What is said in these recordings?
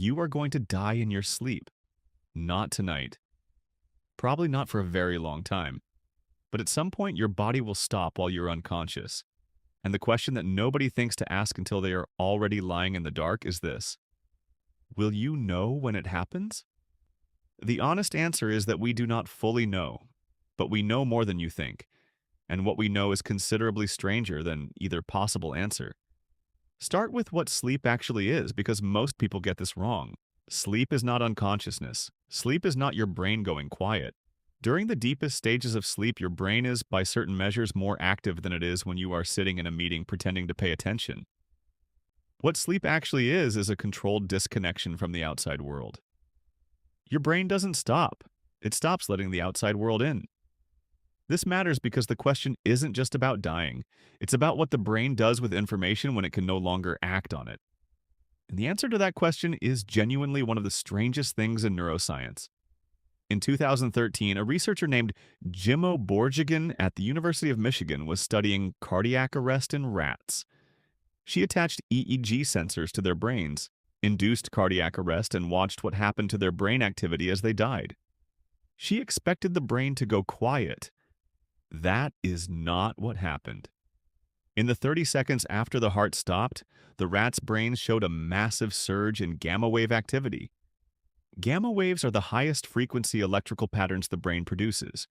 you are going to die in your sleep. Not tonight. Probably not for a very long time. But at some point, your body will stop while you're unconscious. And the question that nobody thinks to ask until they are already lying in the dark is this: will you know when it happens? The honest answer is that we do not fully know, but we know more than you think, and what we know is considerably stranger than either possible answer. Start with what sleep actually is, because most people get this wrong. Sleep is not unconsciousness. Sleep is not your brain going quiet. During the deepest stages of sleep, your brain is, by certain measures, more active than it is when you are sitting in a meeting pretending to pay attention. What sleep actually is a controlled disconnection from the outside world. Your brain doesn't stop. It stops letting the outside world in. This matters because the question isn't just about dying. It's about what the brain does with information when it can no longer act on it. And the answer to that question is genuinely one of the strangest things in neuroscience. In 2013, a researcher named Borjigin at the University of Michigan was studying cardiac arrest in rats. She attached EEG sensors to their brains, induced cardiac arrest, and watched what happened to their brain activity as they died. She expected the brain to go quiet. That is not what happened. In the 30 seconds after the heart stopped, the rats' brains showed a massive surge in gamma wave activity. Gamma waves are the highest frequency electrical patterns the brain produces.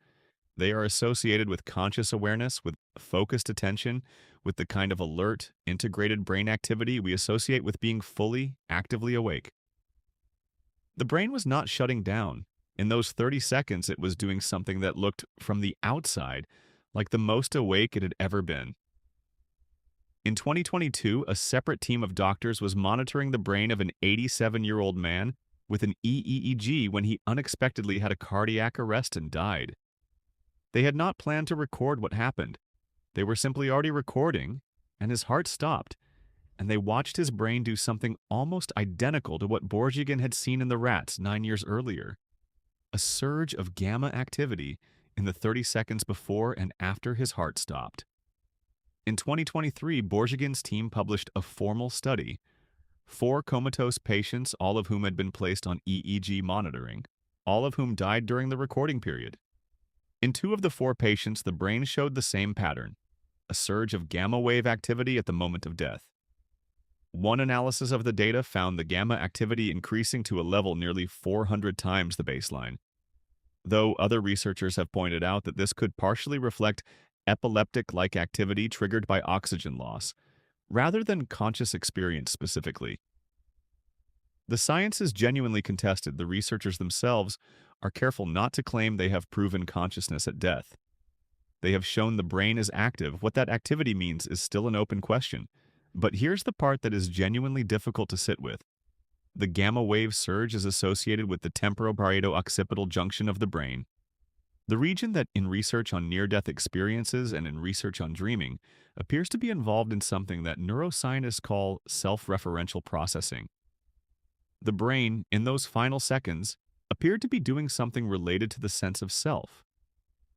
They are associated with conscious awareness, with focused attention, with the kind of alert, integrated brain activity we associate with being fully, actively awake. The brain was not shutting down. In those 30 seconds, it was doing something that looked, from the outside, like the most awake it had ever been. In 2022, a separate team of doctors was monitoring the brain of an 87-year-old man with an EEG when he unexpectedly had a cardiac arrest and died. They had not planned to record what happened. They were simply already recording, and his heart stopped, and they watched his brain do something almost identical to what Borjigin had seen in the rats 9 years earlier. A surge of gamma activity in the 30 seconds before and after his heart stopped. In 2023, Borjigin's team published a formal study. 4 comatose patients, all of whom had been placed on EEG monitoring, all of whom died during the recording period. In 2 of the 4 patients, the brain showed the same pattern, a surge of gamma wave activity at the moment of death. One analysis of the data found the gamma activity increasing to a level nearly 400 times the baseline, though other researchers have pointed out that this could partially reflect epileptic-like activity triggered by oxygen loss, rather than conscious experience specifically. The science is genuinely contested. The researchers themselves are careful not to claim they have proven consciousness at death. They have shown the brain is active. What that activity means is still an open question. But here's the part that is genuinely difficult to sit with. The gamma wave surge is associated with the temporoparieto-occipital junction of the brain, the region that, in research on near-death experiences and in research on dreaming, appears to be involved in something that neuroscientists call self-referential processing. The brain, in those final seconds, appeared to be doing something related to the sense of self,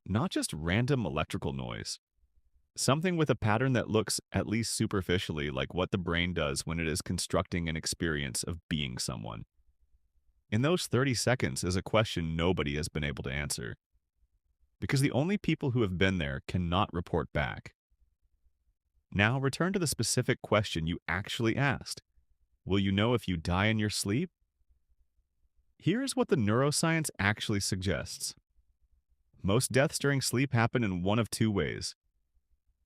not just random electrical noise. Something with a pattern that looks, at least superficially, like what the brain does when it is constructing an experience of being someone. In those 30 seconds is a question nobody has been able to answer, because the only people who have been there cannot report back. Now return to the specific question you actually asked. Will you know if you die in your sleep? Here is what the neuroscience actually suggests. Most deaths during sleep happen in one of 2 ways.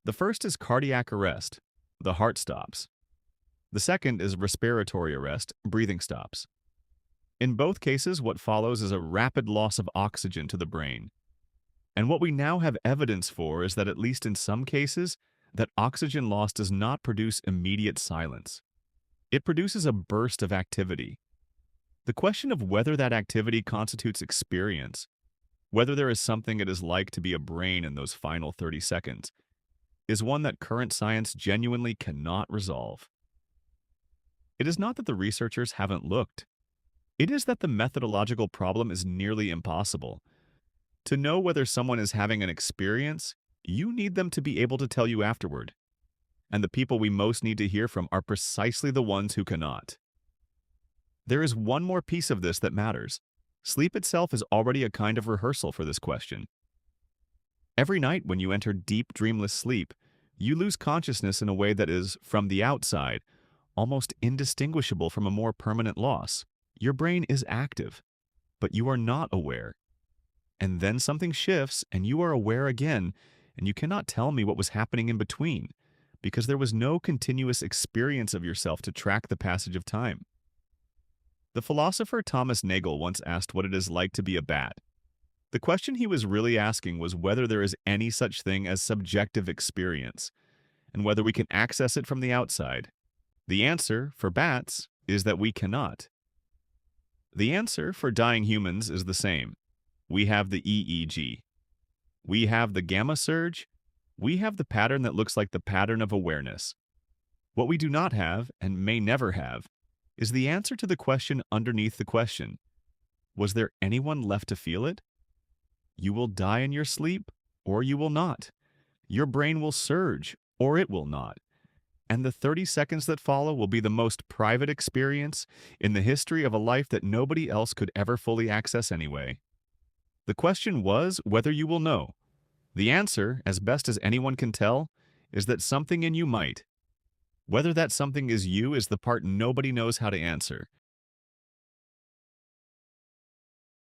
The first is cardiac arrest, the heart stops. The second is respiratory arrest, breathing stops. In both cases, what follows is a rapid loss of oxygen to the brain. And what we now have evidence for is that, at least in some cases, that oxygen loss does not produce immediate silence. It produces a burst of activity. The question of whether that activity constitutes experience, whether there is something it is like to be a brain in those final 30 seconds, is one that current science genuinely cannot resolve. It is not that the researchers haven't looked. It is that the methodological problem is nearly impossible. To know whether someone is having an experience, you need them to be able to tell you afterward. And the people we most need to hear from are precisely the ones who cannot. There is one more piece of this that matters. Sleep itself is already a kind of rehearsal for this question. Every night when you enter deep, dreamless sleep, you lose consciousness in a way that is, from the outside, almost indistinguishable from a more permanent loss. Your brain is active, but you are not aware. And then something shifts and you are aware again, and you cannot tell me what was happening in between, because there was no continuous experience of yourself to track the passage of time. The philosopher Thomas Nagel once asked what it is like to be a bat. The question he was really asking was whether there is any such thing as subjective experience, and whether we can access it from the outside. The answer, for bats, is that we cannot. The answer for dying humans is the same. We have the EEG. We have the gamma surge. We have the pattern that looks like the pattern of awareness. What we do not have, and may never have, is the answer to the question underneath the question. Was there anyone left to feel it? You will die in your sleep, or you will not. Your brain will surge, or it will not. And the 30 seconds that follow will be the most private experience in the history of a life that nobody else could ever fully access anyway. The question was whether you will know. The answer, as best as anyone can tell, is that something in you might. Whether that something is you is the part nobody knows how to answer,